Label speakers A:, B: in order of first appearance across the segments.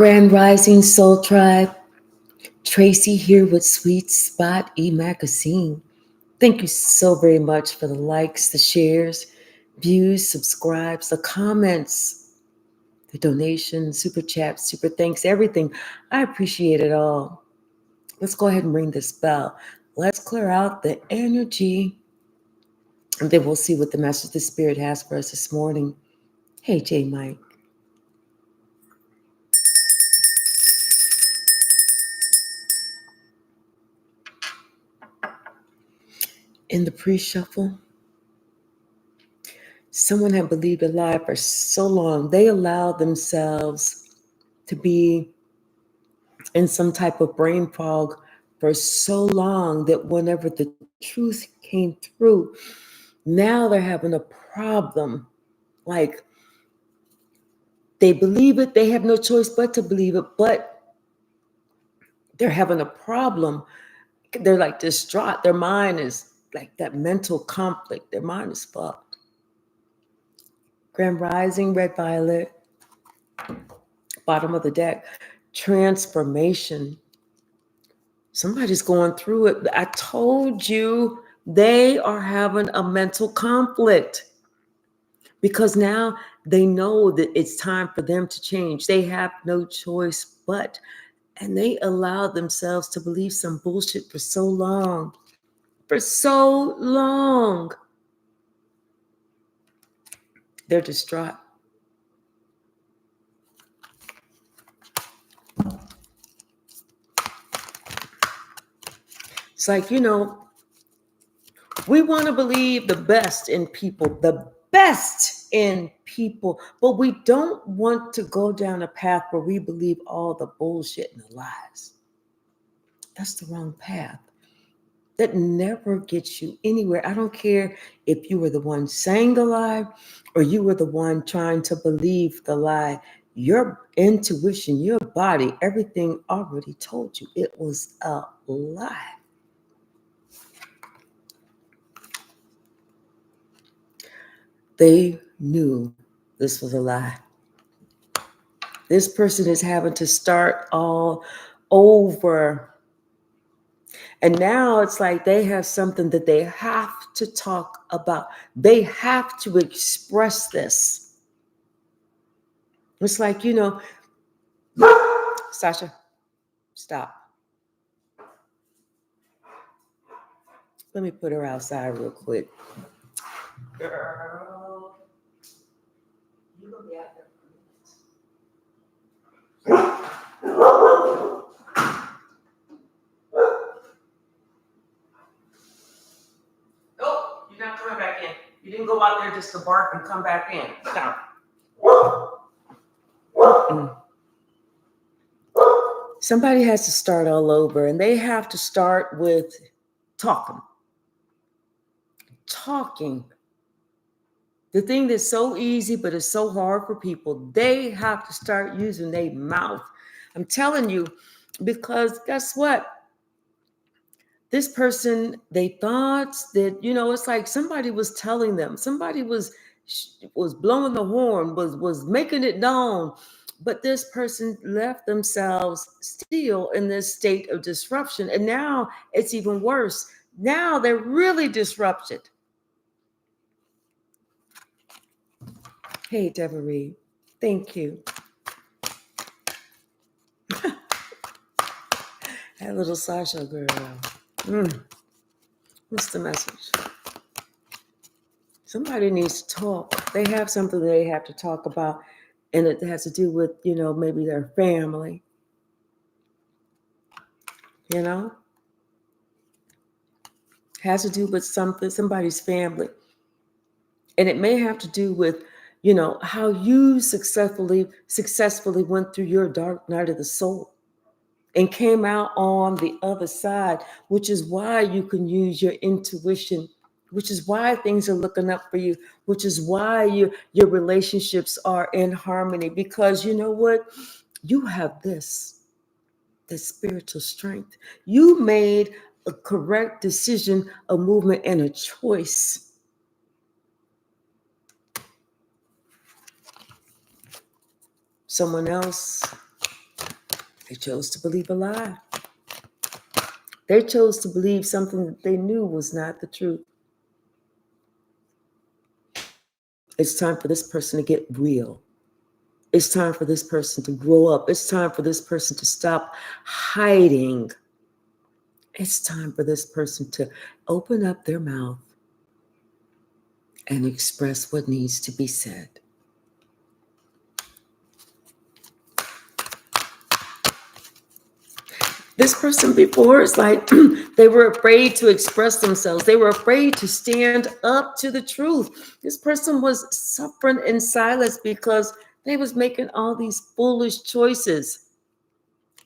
A: Grand Rising Soul Tribe, Tracy here with Sweet Spot e-magazine. Thank you so very much for the likes, the shares, views, subscribes, the comments, the donations, super chats, super thanks, everything. I appreciate it all. Let's go ahead and ring this bell. Let's clear out the energy, and then we'll see what the message the Spirit has for us this morning. Hey, J Mike. In the pre-shuffle, someone had believed a lie for so long. They allowed themselves to be in some type of brain fog for so long that whenever the truth came through, now they're having a problem. Like, they believe it, they have no choice but to believe it, but they're having a problem. They're like distraught. Their mind is like that mental conflict. Their mind is fucked. Grand Rising, Red Violet, bottom of the deck, transformation. Somebody's going through it. I told you they are having a mental conflict because now they know that it's time for them to change. They have no choice but, and they allowed themselves to believe some bullshit for so long. For so long. They're distraught. It's like, we want to believe the best in people, but we don't want to go down a path where we believe all the bullshit and the lies. That's the wrong path. That never gets you anywhere. I don't care if you were the one saying the lie or you were the one trying to believe the lie. Your intuition, your body, everything already told you it was a lie. They knew this was a lie. This person is having to start all over. And now it's like they have something that they have to talk about. They have to express this. It's like, Sasha, stop. Let me put her outside real quick. Girl, you gonna be out there for minutes. Oh, you're not coming back in. You didn't go out there just to bark and come back in. Stop. Somebody has to start all over, and they have to start with talking. Talking. The thing that's so easy, but it's so hard for people, they have to start using their mouth. I'm telling you, because guess what? This person, they thought that, it's like somebody was telling them, somebody was blowing the horn, was making it known. But this person left themselves still in this state of disruption. And now it's even worse. Now they're really disrupted. Hey, Deborah Reed. Thank you. That little Sasha girl. What's the message? Somebody needs to talk. They have something they have to talk about, and it has to do with, maybe their family. Has to do with somebody's family. And it may have to do with, how you successfully went through your dark night of the soul and came out on the other side, which is why you can use your intuition, which is why things are looking up for you, which is why your relationships are in harmony. Because you know what? You have this spiritual strength. You made a correct decision, a movement, and a choice. Someone else They chose to believe a lie. They chose to believe something that they knew was not the truth. It's time for this person to get real. It's time for this person to grow up. It's time for this person to stop hiding. It's time for this person to open up their mouth and express what needs to be said. This person before is like they were afraid to express themselves. They were afraid to stand up to the truth. This person was suffering in silence because they was making all these foolish choices,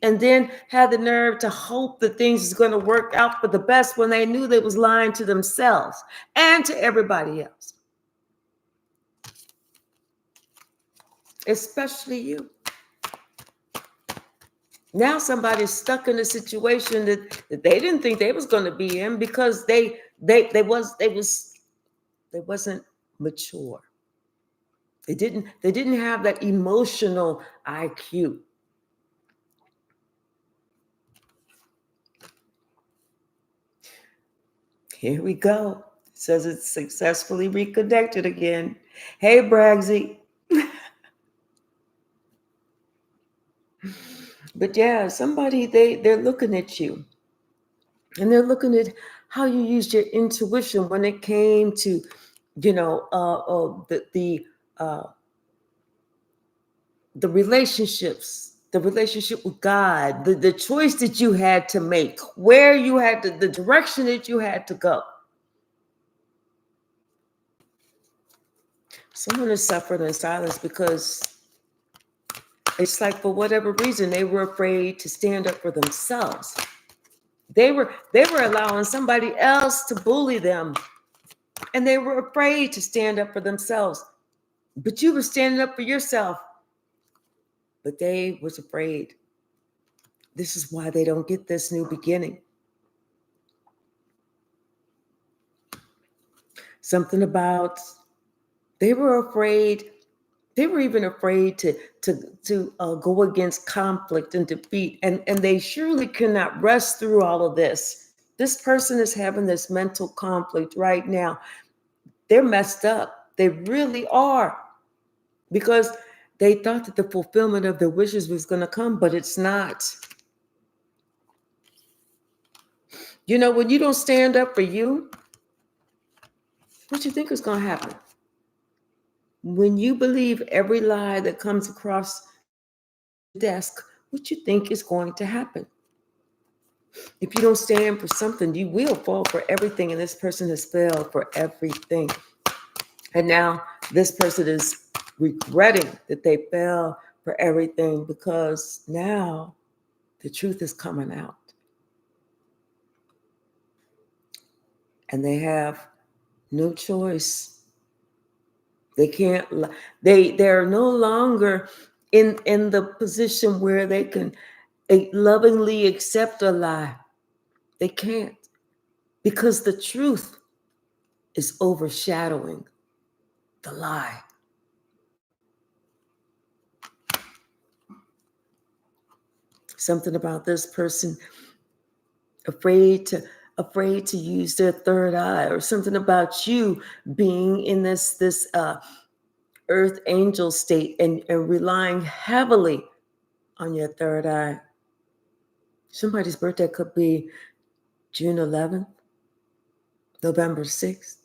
A: and then had the nerve to hope that things is going to work out for the best when they knew they was lying to themselves and to everybody else, especially you. Now somebody's stuck in a situation that they didn't think they was going to be in because they wasn't mature. They didn't have that emotional IQ. Here we go. It says it's successfully reconnected again. Hey, Bragsy. But yeah, somebody they're looking at you, and they're looking at how you used your intuition when it came to, uh, the relationships, the relationship with God, the choice that you had to make, where you had to, the direction that you had to go. Someone is suffering in silence because it's like for whatever reason they were afraid to stand up for themselves. They were allowing somebody else to bully them, and they were afraid to stand up for themselves. But you were standing up for yourself. But they was afraid. This is why they don't get this new beginning. Something about they were afraid. They were even afraid to go against conflict and defeat, and they surely cannot rest through all of this. This person is having this mental conflict right now. They're messed up. They really are, because they thought that the fulfillment of their wishes was going to come, but it's not. You know, when you don't stand up for you, what do you think is going to happen? When you believe every lie that comes across the desk, what you think is going to happen? If you don't stand for something, you will fall for everything. And this person has failed for everything. And now this person is regretting that they fell for everything, because now the truth is coming out. And they have no choice. They can't, they're no longer in the position where they can lovingly accept a lie. They can't, because the truth is overshadowing the lie. Something about this person afraid to use their third eye, or something about you being in this earth angel state and relying heavily on your third eye. Somebody's birthday could be June 11th, November 6th.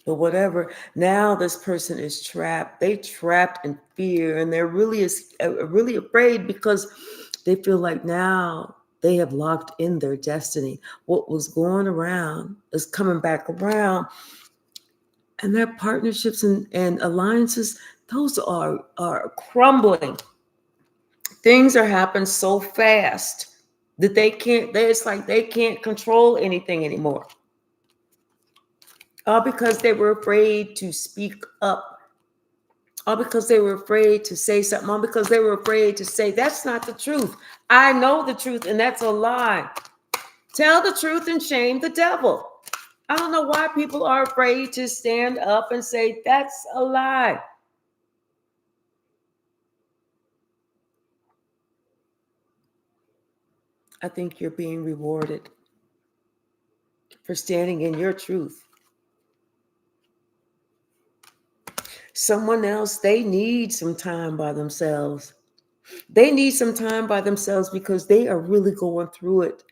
A: But whatever, now this person is trapped. They trapped in fear, and they're really afraid because they feel like now they have locked in their destiny. What was going around is coming back around, and their partnerships and alliances, those are crumbling. Things are happening so fast that it's like they can't control anything anymore. All because they were afraid to speak up. All because they were afraid to say something. All because they were afraid to say, that's not the truth. I know the truth, and that's a lie. Tell the truth and shame the devil. I don't know why people are afraid to stand up and say, that's a lie. I think you're being rewarded for standing in your truth. Someone else, they need some time by themselves. They need some time by themselves because they are really going through it.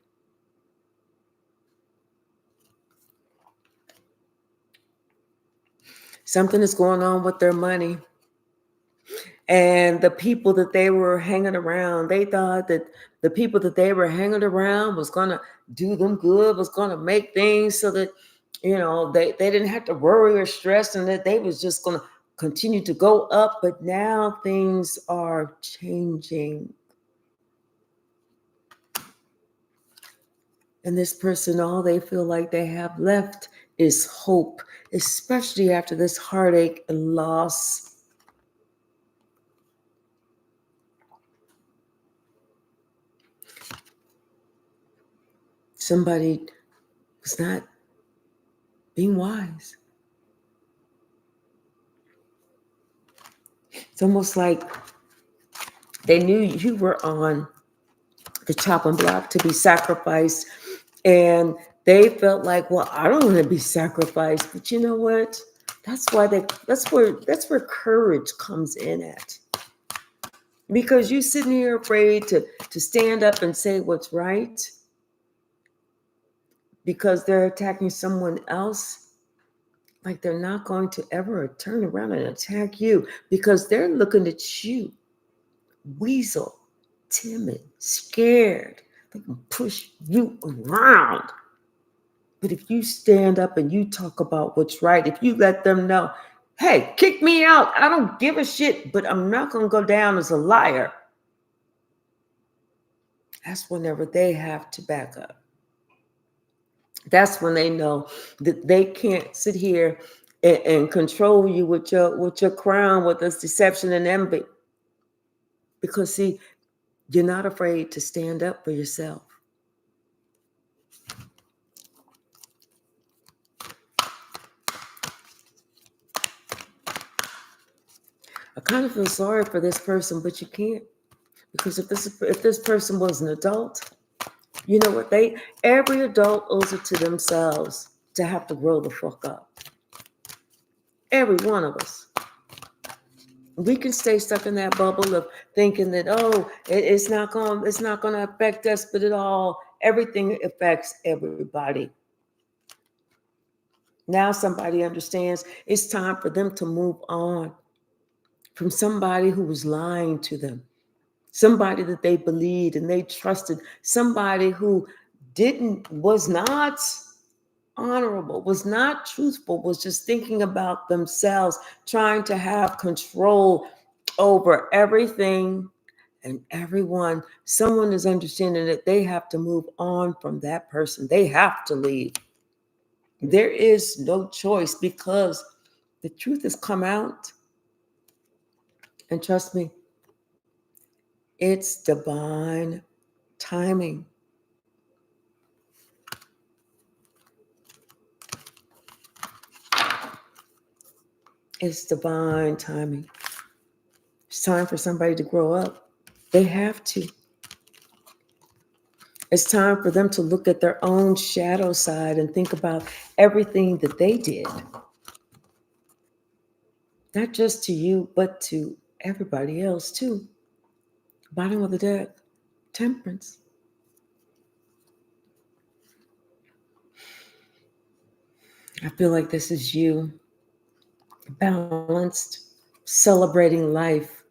A: Something is going on with their money. And the people that they were hanging around, they thought that the people that they were hanging around was going to do them good, was going to make things so that, they didn't have to worry or stress, and that they was just going to continue to go up. But now things are changing. And this person, all they feel like they have left is hope, especially after this heartache and loss. Somebody was not being wise. It's almost like they knew you were on the chopping block to be sacrificed, and they felt like, well, I don't want to be sacrificed. But you know what? That's where courage comes in at. Because you sitting here afraid to stand up and say what's right because they're attacking someone else. Like they're not going to ever turn around and attack you because they're looking at you, weasel, timid, scared. They can push you around. But if you stand up and you talk about what's right, if you let them know, hey, kick me out. I don't give a shit, but I'm not going to go down as a liar. That's whenever they have to back up. That's when they know that they can't sit here and control you with your crown, with this deception and envy. Because see, you're not afraid to stand up for yourself. I kind of feel sorry for this person, but you can't. Because if this person was an adult, you know what? Every adult owes it to themselves to have to grow the fuck up. Every one of us. We can stay stuck in that bubble of thinking that, it's not gonna affect us, but everything affects everybody. Now somebody understands it's time for them to move on from somebody who was lying to them, somebody that they believed and they trusted, somebody who was not honorable, was not truthful, was just thinking about themselves, trying to have control over everything and everyone. Someone is understanding that they have to move on from that person. They have to leave. There is no choice because the truth has come out. And trust me, it's divine timing. It's divine timing. It's time for somebody to grow up. They have to. It's time for them to look at their own shadow side and think about everything that they did. Not just to you, but to everybody else too. Bottom of the deck, temperance. I feel like this is you, balanced, celebrating life.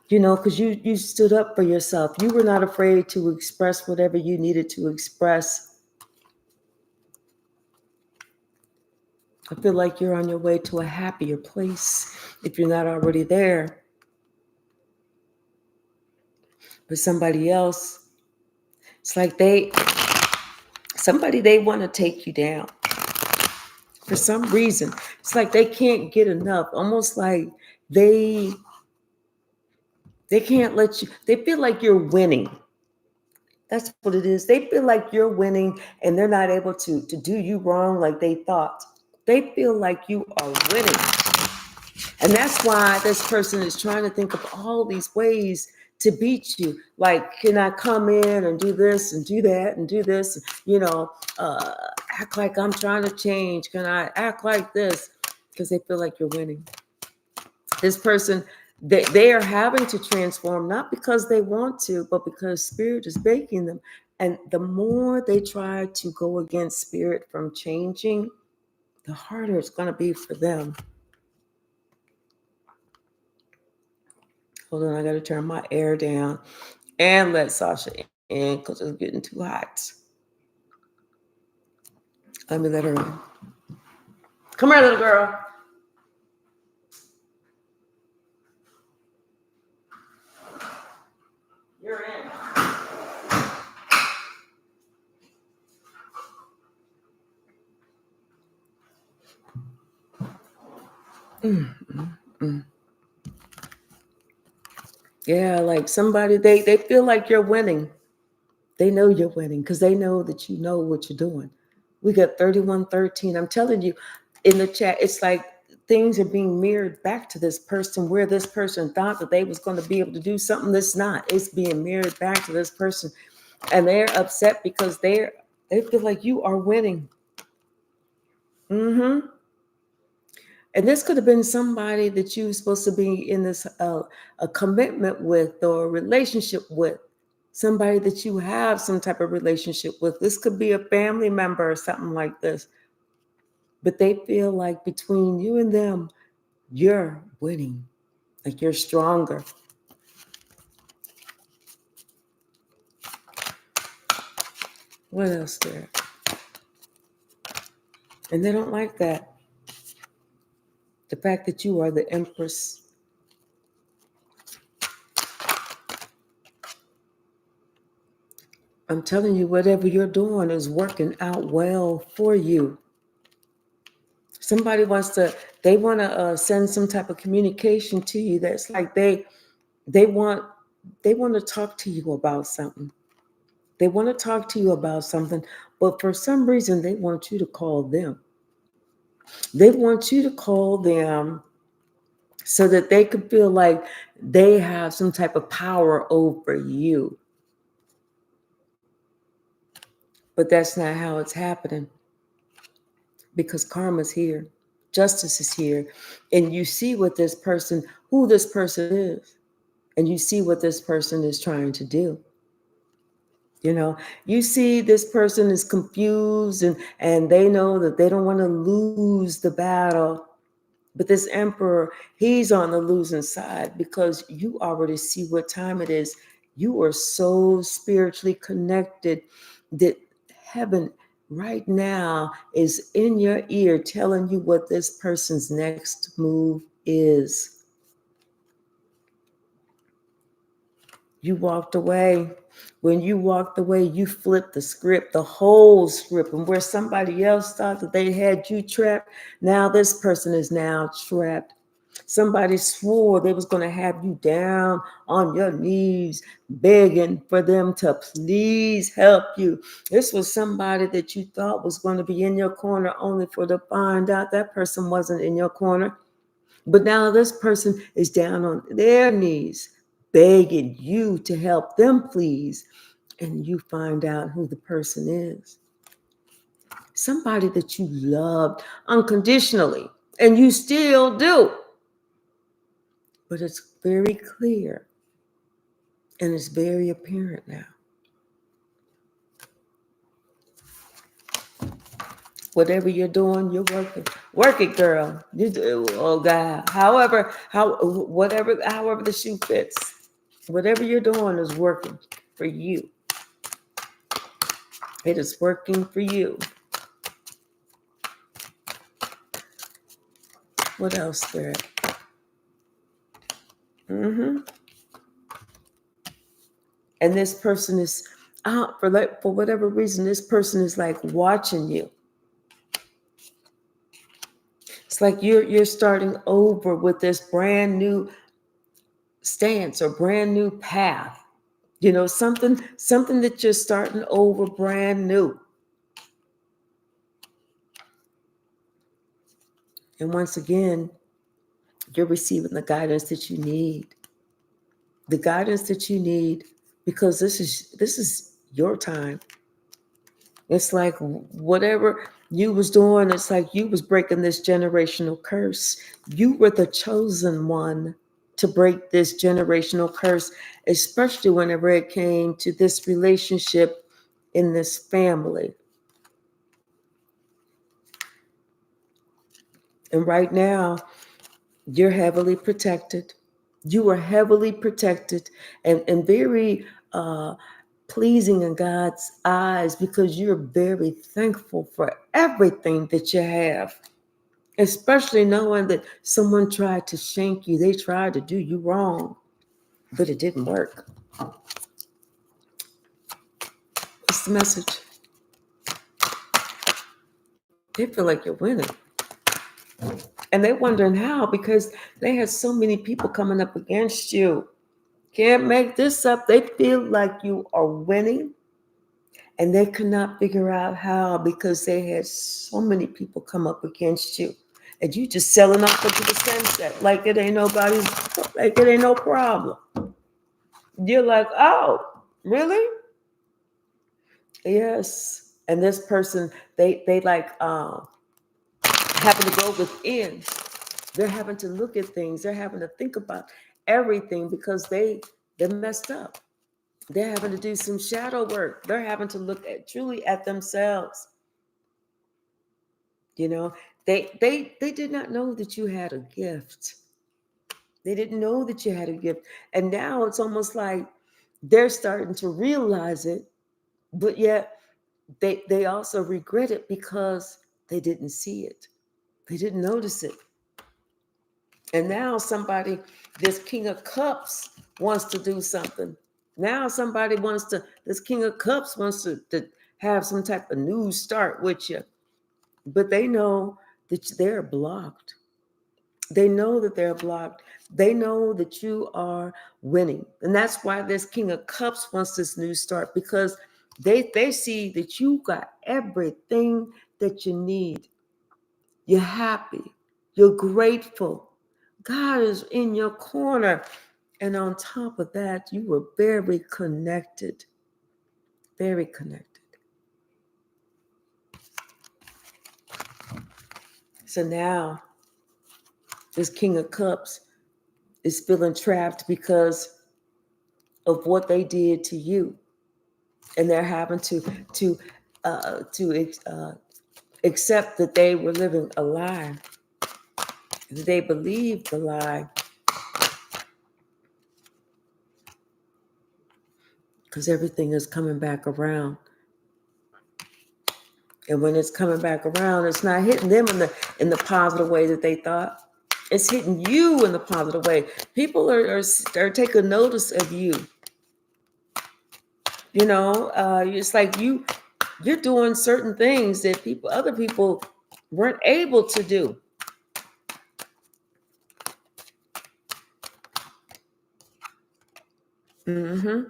A: Because you stood up for yourself. You were not afraid to express whatever you needed to express. I feel like you're on your way to a happier place if you're not already there. But somebody else, it's like they want to take you down. For some reason, it's like they can't get enough. Almost like they can't let you, they feel like you're winning. That's what it is. They feel like you're winning and they're not able to do you wrong like they thought. They feel like you are winning. And that's why this person is trying to think of all these ways to beat you. Like, can I come in and do this and do that and do this? Uh, act like I'm trying to change. Can I act like this? Because they feel like you're winning. This person, they are having to transform, not because they want to, but because spirit is baking them. And the more they try to go against spirit from changing, the harder it's going to be for them. Hold on, I got to turn my air down and let Sasha in because it's getting too hot. Let me let her in. Come here, little girl. You're in. Yeah, like somebody, they feel like you're winning. They know you're winning because they know that you know what you're doing. We got 3113. I'm telling you, in the chat, it's like things are being mirrored back to this person where this person thought that they was going to be able to do something that's not. It's being mirrored back to this person. And they're upset because they feel like you are winning. Mm-hmm. And this could have been somebody that you were supposed to be in this a commitment with or a relationship with, somebody that you have some type of relationship with. This could be a family member or something like this. But they feel like between you and them, you're winning, like you're stronger. What else there? And they don't like that. The fact that you are the empress. I'm telling you, whatever you're doing is working out well for you. Somebody they want to send some type of communication to you that's like they want to talk to you about something. They want to talk to you about something, but for some reason they want you to call them. They want you to call them so that they can feel like they have some type of power over you. But that's not how it's happening, because karma's here. Justice is here. And you see who this person is. And you see what this person is trying to do. You see this person is confused and they know that they don't want to lose the battle. But this emperor, he's on the losing side because you already see what time it is. You are so spiritually connected that heaven right now is in your ear telling you what this person's next move is. You walked away. When you walked away, you flipped the script, the whole script. And where somebody else thought that they had you trapped, now this person is now trapped. Somebody swore they was going to have you down on your knees, begging for them to please help you. This was somebody that you thought was going to be in your corner, only for to find out that person wasn't in your corner. But now this person is down on their knees, begging you to help them, please. And you find out who the person is. Somebody that you loved unconditionally, and you still do. But it's very clear and it's very apparent now. Whatever you're doing, you're working. Work it, girl. You do. Oh God. However the shoe fits. Whatever you're doing is working for you. It is working for you. What else, Spirit? And this person is for whatever reason, this person is like watching you. It's like you're starting over with this brand new stance or brand new path. Something that you're starting over brand new. And once again, you're receiving the guidance that you need. the guidance that you need, because this is your time. It's like whatever you was doing, it's like you was breaking this generational curse. You were the chosen one to break this generational curse, especially whenever it came to this relationship in this family. And right now, you're heavily protected. You are heavily protected and very pleasing in God's eyes, because you're very thankful for everything that you have, especially knowing that someone tried to shank you. They tried to do you wrong, but it didn't work. What's the message? They feel like you're winning. And they're wondering how, because they had so many people coming up against you. Can't make this up. They feel like you are winning, and they could not figure out how, because they had so many people come up against you. And you just selling off into the sunset like it ain't nobody's, like it ain't no problem. You're like, oh, really? Yes. And this person, they like having to go within. They're having to look at things. They're having to think about everything, because they're messed up. They're having to do some shadow work. They're having to look at truly at themselves. You know, they did not know that you had a gift. They didn't know that you had a gift. And now it's almost like they're starting to realize it, but yet they also regret it because they didn't see it. They didn't notice it. And now somebody, this King of Cups wants to do something. Now somebody wants to, this King of Cups wants to have some type of new start with you. But they know that they're blocked. They know that they're blocked. They know that you are winning. And that's why this King of Cups wants this new start, because they see that you got everything that you need. You're happy. You're grateful. God is in your corner. And on top of that, you were very connected. Very connected. So now, this King of Cups is feeling trapped because of what they did to you, and they're having to accept that they were living a lie. They believed the lie, because everything is coming back around. And when it's coming back around, it's not hitting them in the positive way that they thought. It's hitting you in the positive way. People are taking notice of you. You know, it's like you're doing certain things that other people weren't able to do. Mm-hmm.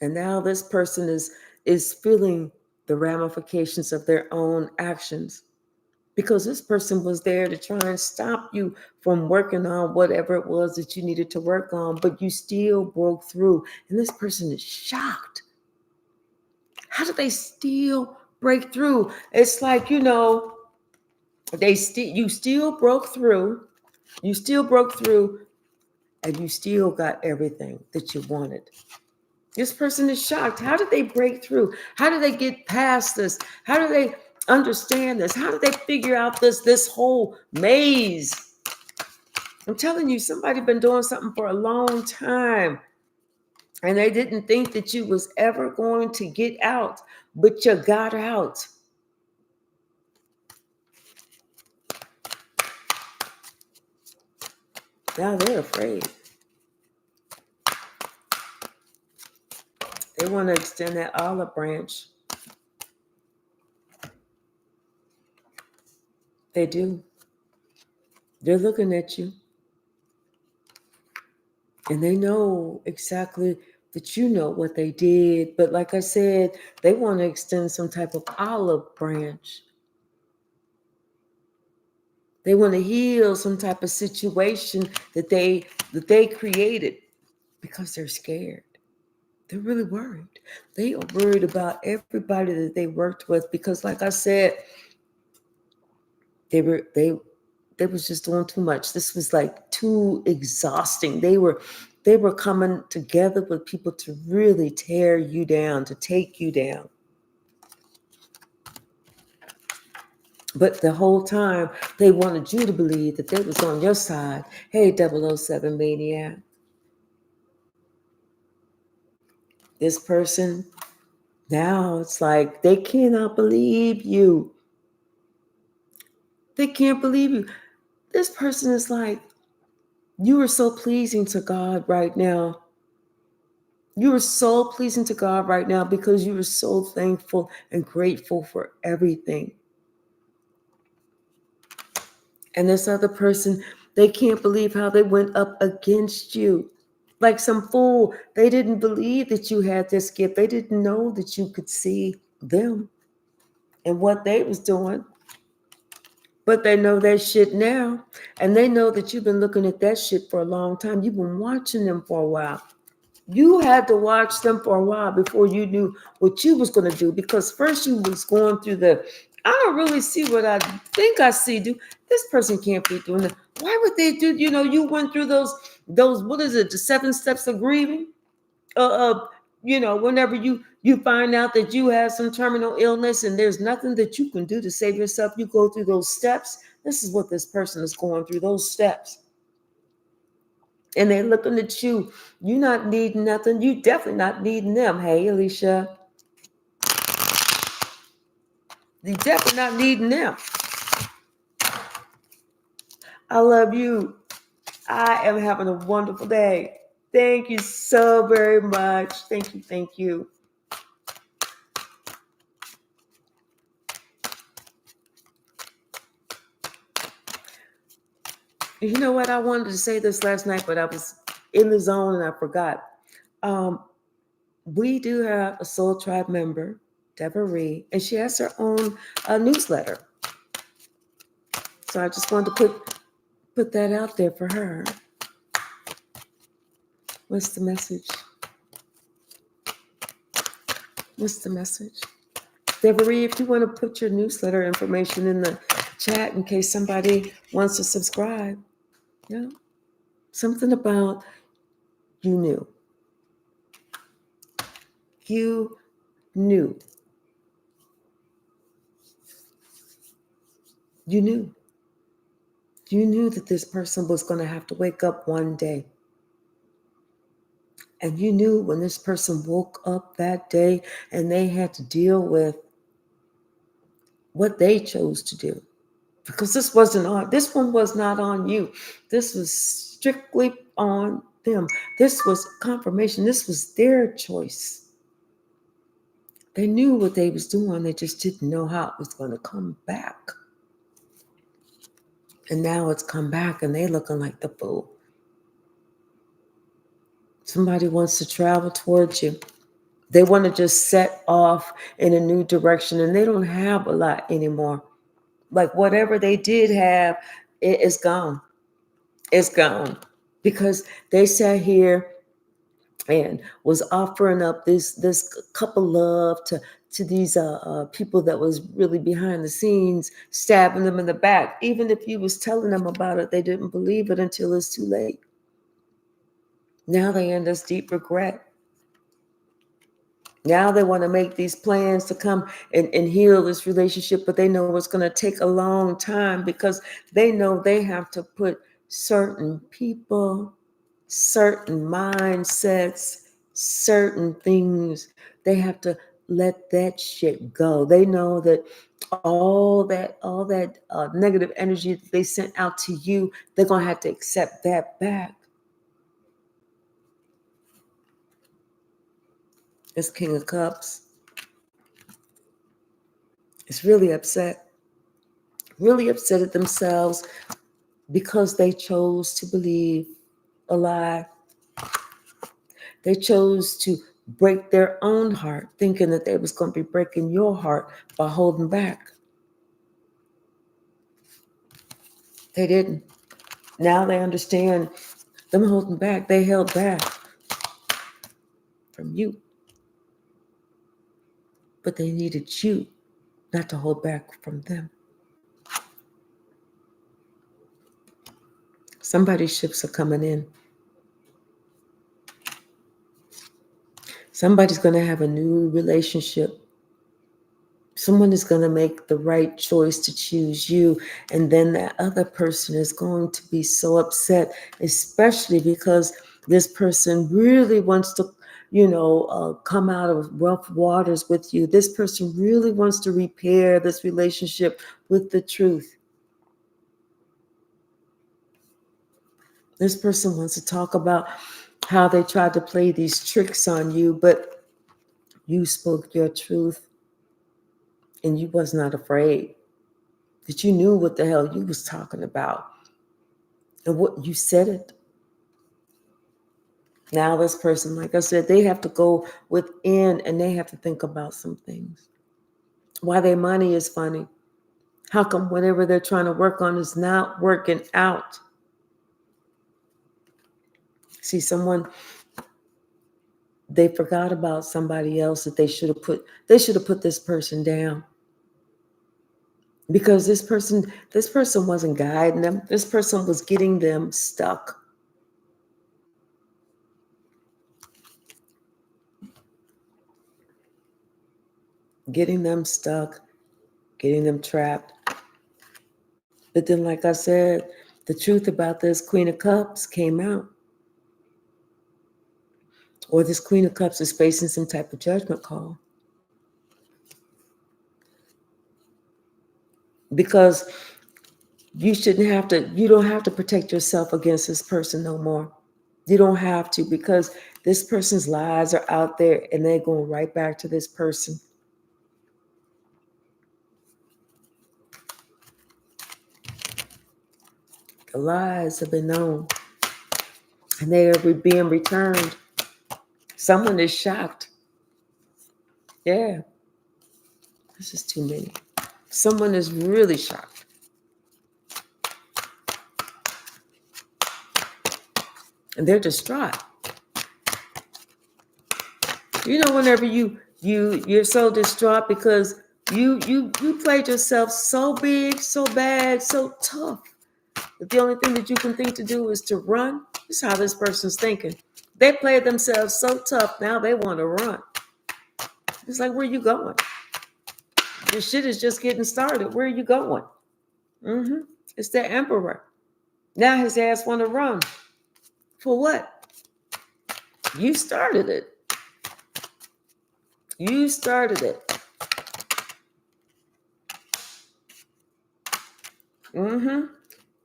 A: And now this person is feeling the ramifications of their own actions, because this person was there to try and stop you from working on whatever it was that you needed to work on, but you still broke through. And this person is shocked. How did they still break through? It's like, you know, you still broke through. You still broke through, and you still got everything that you wanted. This person is shocked. How did they break through? How did they get past this? How do they understand this? How did they figure out this whole maze? I'm telling you, somebody been doing something for a long time, and they didn't think that you was ever going to get out, but you got out. Now they're afraid. They want to extend that olive branch. They do. They're looking at you. And they know exactly that you know what they did. But like I said, they want to extend some type of olive branch. They want to heal some type of situation that they created, because they're scared. They're really worried. They are worried about everybody that they worked with because, like I said, they was just doing too much. This was like too exhausting. They were coming together with people to really tear you down, to take you down. But the whole time they wanted you to believe that they was on your side. Hey, 007 maniac. This person, now it's like they cannot believe you. They can't believe you. This person is like, you are so pleasing to God right now. You are so pleasing to God right now because you are so thankful and grateful for everything. And this other person, they can't believe how they went up against you. Like some fool. They didn't believe that you had this gift. They didn't know that you could see them and what they was doing. But they know that shit now. And they know that you've been looking at that shit for a long time. You've been watching them for a while. You had to watch them for a while before you knew what you was going to do. Because first you was going through I don't really see what I think I see. This person can't be doing that. Why would they do? You went through those, what is it? The 7 steps of grieving. Whenever you find out that you have some terminal illness and there's nothing that you can do to save yourself, you go through those steps. This is what this person is going through, those steps. And they're looking at you. You're not needing nothing. You definitely not needing them. Hey, Alicia. You're definitely not needing them. I love you. I am having a wonderful day. Thank you so very much. Thank you. Thank you. You know what? I wanted to say this last night, but I was in the zone and I forgot. We do have a Soul Tribe member, Deborah Reed, and she has her own newsletter. So I just wanted to put that out there for her. What's the message? What's the message? Deborah Reed, if you want to put your newsletter information in the chat in case somebody wants to subscribe. Yeah. Something about you knew. You knew. You knew. You knew that this person was going to have to wake up one day. And you knew when this person woke up that day and they had to deal with what they chose to do. Because this one was not on you. This was strictly on them. This was confirmation. This was their choice. They knew what they was doing. They just didn't know how it was going to come back. And now it's come back and they looking like the fool. Somebody wants to travel towards you. They want to just set off in a new direction and they don't have a lot anymore. Like whatever they did have, it is gone. It's gone. Because they sat here and was offering up this cup of love to these people that was really behind the scenes, stabbing them in the back. Even if you was telling them about it, they didn't believe it until it's too late. Now they in this deep regret. Now they want to make these plans to come and heal this relationship, but they know it's going to take a long time because they know they have to put certain people, certain mindsets, certain things, they have to let that shit go. They know that all that negative energy that they sent out to you, they're going to have to accept that back. It's King of Cups. Is really upset at themselves because they chose to believe a lie. They chose to break their own heart, thinking that they was going to be breaking your heart by holding back. They didn't. Now they understand them holding back. They held back from you. But they needed you not to hold back from them. Somebody's ships are coming in. Somebody's going to have a new relationship. Someone is going to make the right choice to choose you. And then that other person is going to be so upset, especially because this person really wants to, come out of rough waters with you. This person really wants to repair this relationship with the truth. This person wants to talk about how they tried to play these tricks on you, but you spoke your truth and you was not afraid. That you knew what the hell you was talking about. And what you said it. Now this person, like I said, they have to go within and they have to think about some things. Why their money is funny. How come whatever they're trying to work on is not working out? See, they forgot about somebody else that they should have put this person down. Because this person wasn't guiding them. This person was getting them stuck. Getting them stuck, getting them trapped. But then, like I said, the truth about this Queen of Cups came out. Or this Queen of Cups is facing some type of judgment call. Because you don't have to protect yourself against this person no more. You don't have to, because this person's lies are out there and they're going right back to this person. The lies have been known and they are being returned. Someone is shocked. Yeah. This is too many. Someone is really shocked. And they're distraught. Whenever you're so distraught because you played yourself so big, so bad, so tough, that the only thing that you can think to do is to run. That's how this person's thinking. They played themselves so tough, now they want to run. It's like, where are you going? This shit is just getting started. Where are you going? It's the emperor. Now his ass want to run. For what? You started it. You started it.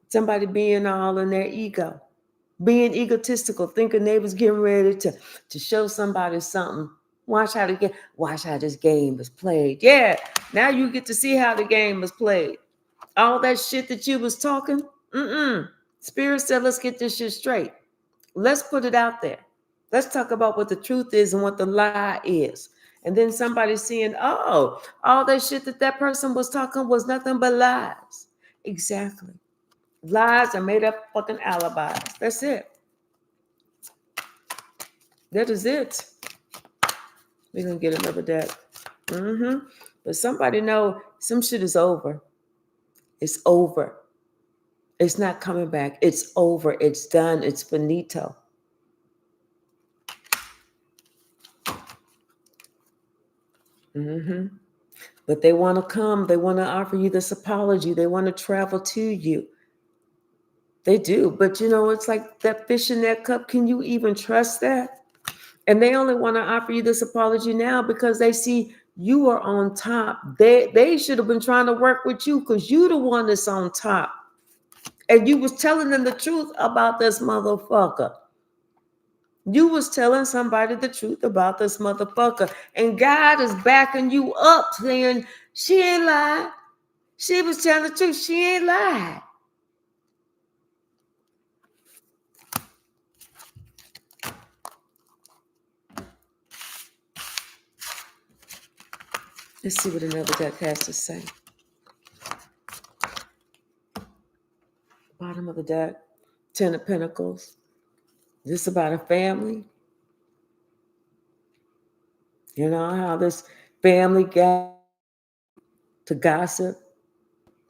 A: Somebody being all in their ego. Being egotistical, thinking they was getting ready to show somebody something. Watch how this game was played. Yeah, now you get to see how the game was played. All that shit that you was talking, Spirit said, let's get this shit straight. Let's put it out there. Let's talk about what the truth is and what the lie is. And then somebody seeing, oh, all that shit that person was talking was nothing but lies. Exactly. Lies are made up fucking alibis. That's it. That is it. We're going to get another deck. But somebody know some shit is over. It's over. It's not coming back. It's over. It's done. It's finito. But they want to come. They want to offer you this apology. They want to travel to you. They do. But it's like that fish in that cup. Can you even trust that? And they only want to offer you this apology now because they see you are on top. They should have been trying to work with you because you the one that's on top. And you was telling them the truth about this motherfucker. You was telling somebody the truth about this motherfucker. And God is backing you up saying, she ain't lied. She was telling the truth. She ain't lied. Let's see what another deck has to say. Bottom of the deck, 10 of Pentacles. Is this about a family? You know how this family got to gossip,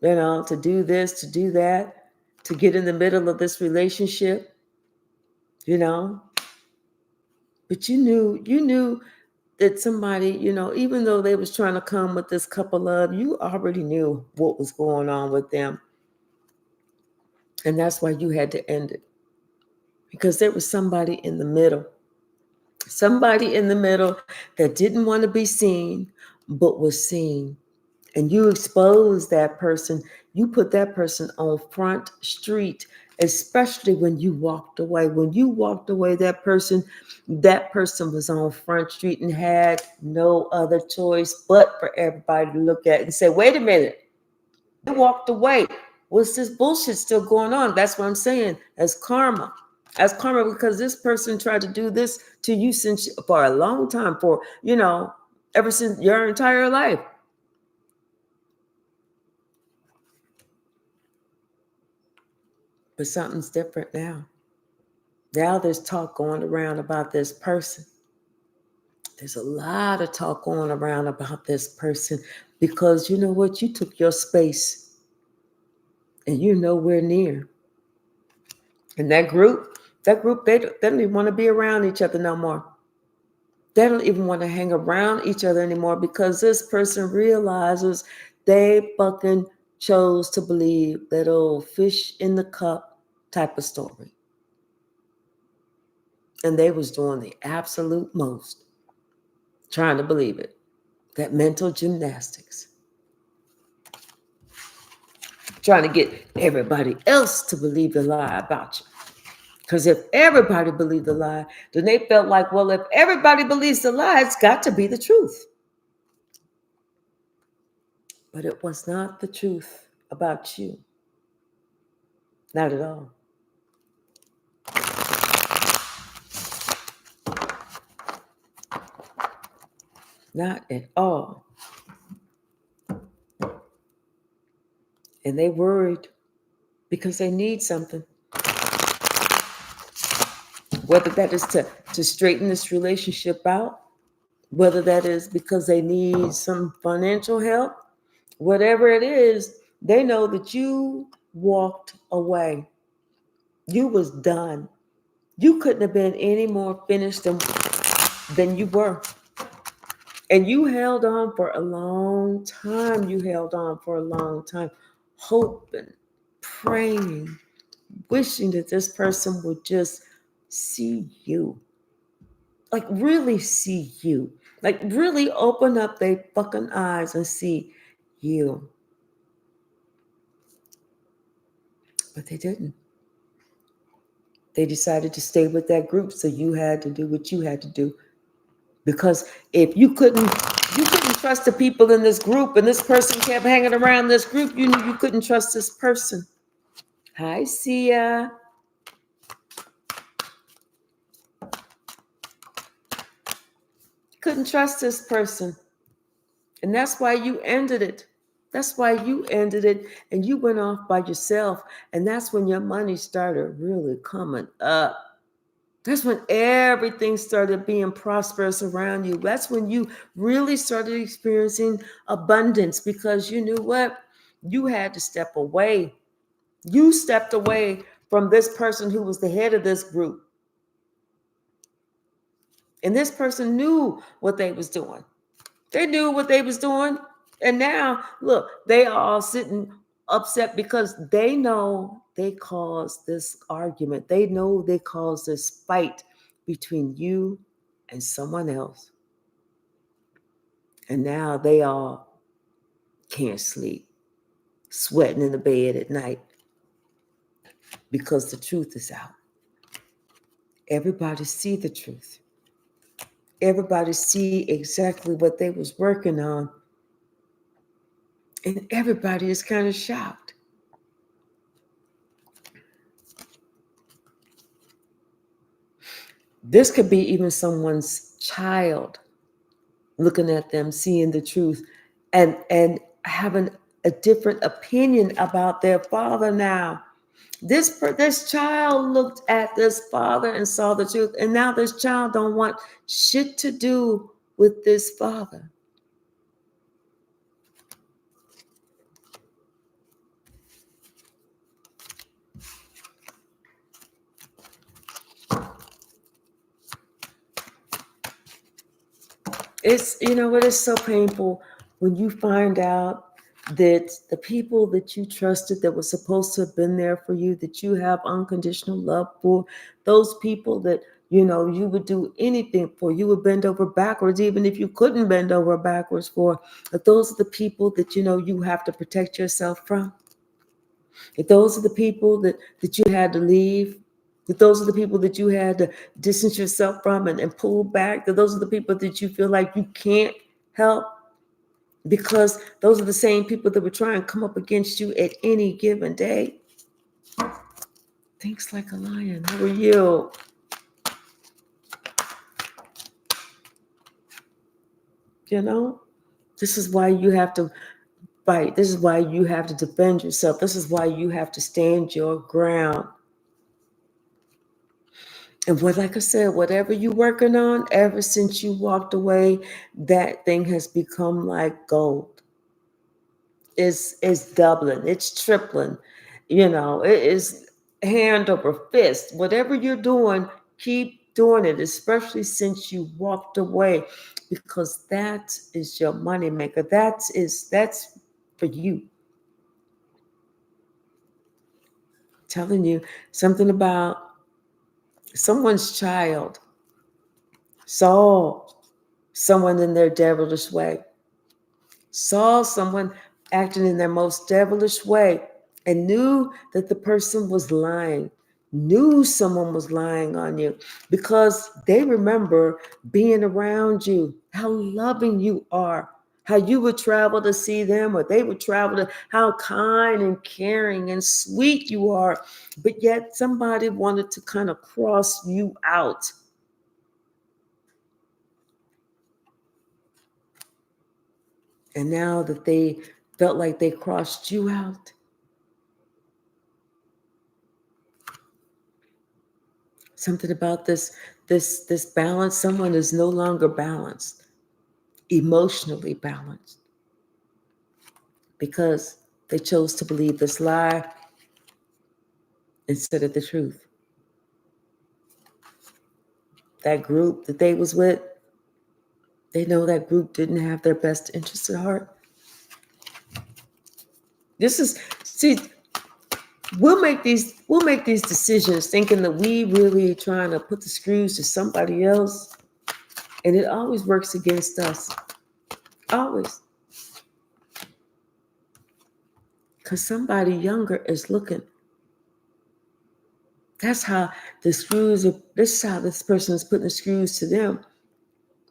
A: to do this, to do that, to get in the middle of this relationship, you know. But you knew that somebody, even though they was trying to come with this couple of, you already knew what was going on with them. And that's why you had to end it. Because there was somebody in the middle. Somebody in the middle that didn't want to be seen, but was seen. And you exposed that person. You put that person on Front Street, especially when you walked away. When you walked away, that person was on Front Street and had no other choice but for everybody to look at and say, wait a minute, they walked away. What's this bullshit still going on? That's what I'm saying. As karma. As karma, because this person tried to do this to you since for a long time, ever since your entire life. But something's different now. Now there's talk going around about this person. There's a lot of talk going around about this person because you know what? You took your space and you're nowhere near. And that group, they don't even want to be around each other no more. They don't even want to hang around each other anymore because this person realizes they fucking chose to believe that old fish in the cup type of story. And they was doing the absolute most trying to believe it. That mental gymnastics. Trying to get everybody else to believe the lie about you. Because if everybody believed the lie, then they felt like, well, if everybody believes the lie, it's got to be the truth. But it was not the truth about you. Not at all. Not at all. And they worried because they need something. Whether that is to straighten this relationship out, whether that is because they need some financial help, whatever it is, they know that you walked away. You was done. You couldn't have been any more finished than you were. And you held on for a long time. You held on for a long time, hoping, praying, wishing that this person would just see you. Like really see you. Like really open up their fucking eyes and see you. But they didn't. They decided to stay with that group, so you had to do what you had to do. Because if you couldn't trust the people in this group, and this person kept hanging around this group, you knew you couldn't trust this person. Hi, Sia. Couldn't trust this person. And that's why you ended it. That's why you ended it and you went off by yourself. And that's when your money started really coming up. That's when everything started being prosperous around you. That's when you really started experiencing abundance because you knew what? You had to step away. You stepped away from this person who was the head of this group. And this person knew what they was doing. They knew what they was doing. And now, look, they are all sitting upset because they know they caused this argument. They know they caused this fight between you and someone else. And now they all can't sleep, sweating in the bed at night because the truth is out. Everybody see the truth. Everybody see exactly what they was working on. And everybody is kind of shocked. This could be even someone's child looking at them, seeing the truth, and having a different opinion about their father now. This child looked at this father and saw the truth, and now this child don't want shit to do with this Father. It's, it is so painful when you find out that the people that you trusted that were supposed to have been there for you, that you have unconditional love for, those people that, you would do anything for, you would bend over backwards, even if you couldn't bend over backwards for, but those are the people that, you have to protect yourself from. If those are the people that you had to leave, if those are the people that you had to distance yourself from and pull back, that those are the people that you feel like you can't help, because those are the same people that would try and come up against you at any given day. Thinks like a lion. How are you? This is why you have to fight. This is why you have to defend yourself. This is why you have to stand your ground. And like I said, whatever you're working on, ever since you walked away, that thing has become like gold. It's doubling, it's tripling, it is hand over fist. Whatever you're doing, keep doing it, especially since you walked away, because that is your money maker. That's for you. I'm telling you something about someone's child saw someone in their devilish way, saw someone acting in their most devilish way, and knew that the person was lying, knew someone was lying on you, because they remember being around you, how loving you are, how you would travel to see them, or they would travel to, how kind and caring and sweet you are. But yet somebody wanted to kind of cross you out. And now that they felt like they crossed you out, something about this balance, someone is no longer balanced, emotionally balanced, because they chose to believe this lie instead of the truth. That group that they was with, they know that group didn't have their best interests at heart. See, we'll make these decisions thinking that we really trying to put the screws to somebody else, and it always works against us. Always. Because somebody younger is looking. That's how this is how this person is putting the screws to them.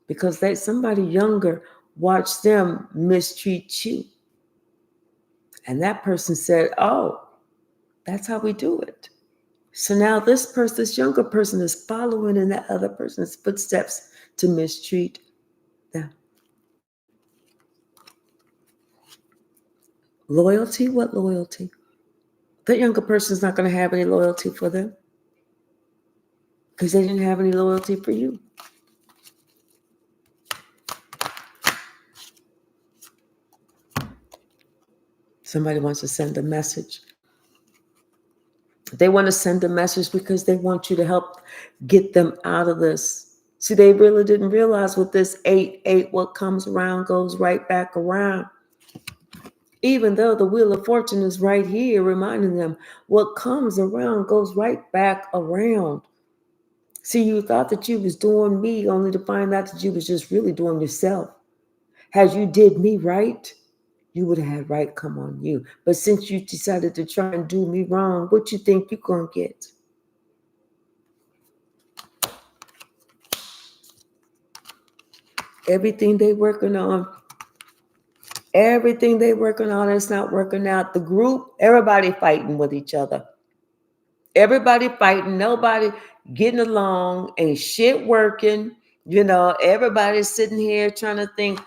A: Because somebody younger watched them mistreat you. And that person said, oh, that's how we do it. So now this younger person is following in that other person's footsteps to mistreat them. Loyalty? What loyalty? That younger person is not going to have any loyalty for them, because they didn't have any loyalty for you. Somebody wants to send a message. They want to send a message because they want you to help get them out of this. See, they really didn't realize with this 8-8, what comes around goes right back around. Even though the Wheel of Fortune is right here reminding them, what comes around goes right back around. See, you thought that you was doing me, only to find out that you was just really doing yourself. Had you did me right, you would have had right come on you. But since you decided to try and do me wrong, what you think you're going to get? Everything they working on is not working out. The group, everybody fighting with each other. Everybody fighting, nobody getting along, ain't shit working. Everybody's sitting here trying to think,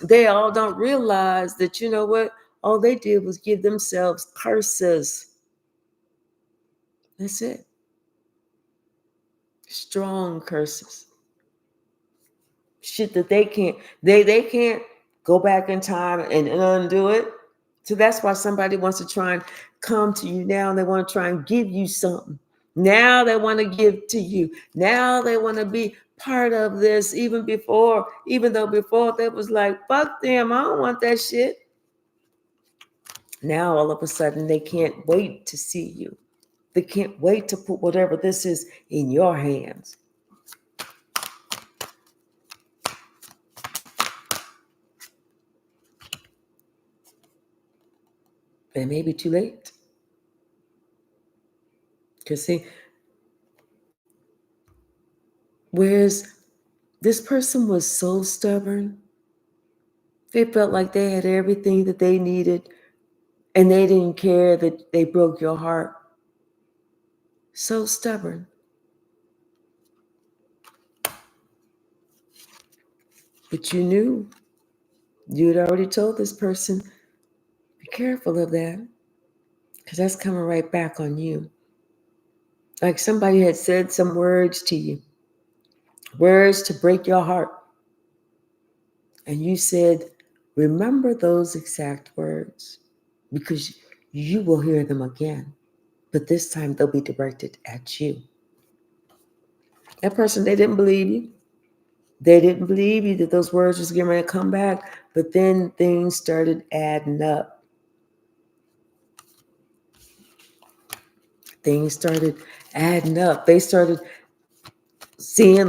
A: they all don't realize that, what? All they did was give themselves curses. That's it. Strong curses. shit that they can't go back in time and undo it. So that's why somebody wants to try and come to you now, and they want to try and give you something. Now they want to give to you. Now they want to be part of this, even though before they was like, fuck them, I don't want that shit. Now all of a sudden they can't wait to see you. They can't wait to put whatever this is in your hands. It may be too late. Because see, whereas this person was so stubborn, they felt like they had everything that they needed, and they didn't care that they broke your heart. So stubborn. But you knew. You had already told this person, be careful of that, because that's coming right back on you. Like somebody had said some words to you, words to break your heart. And you said, remember those exact words, because you will hear them again. But this time they'll be directed at you. That person, they didn't believe you. They didn't believe you that those words was getting ready to come back. But then things started adding up. Things started adding up. They started seeing like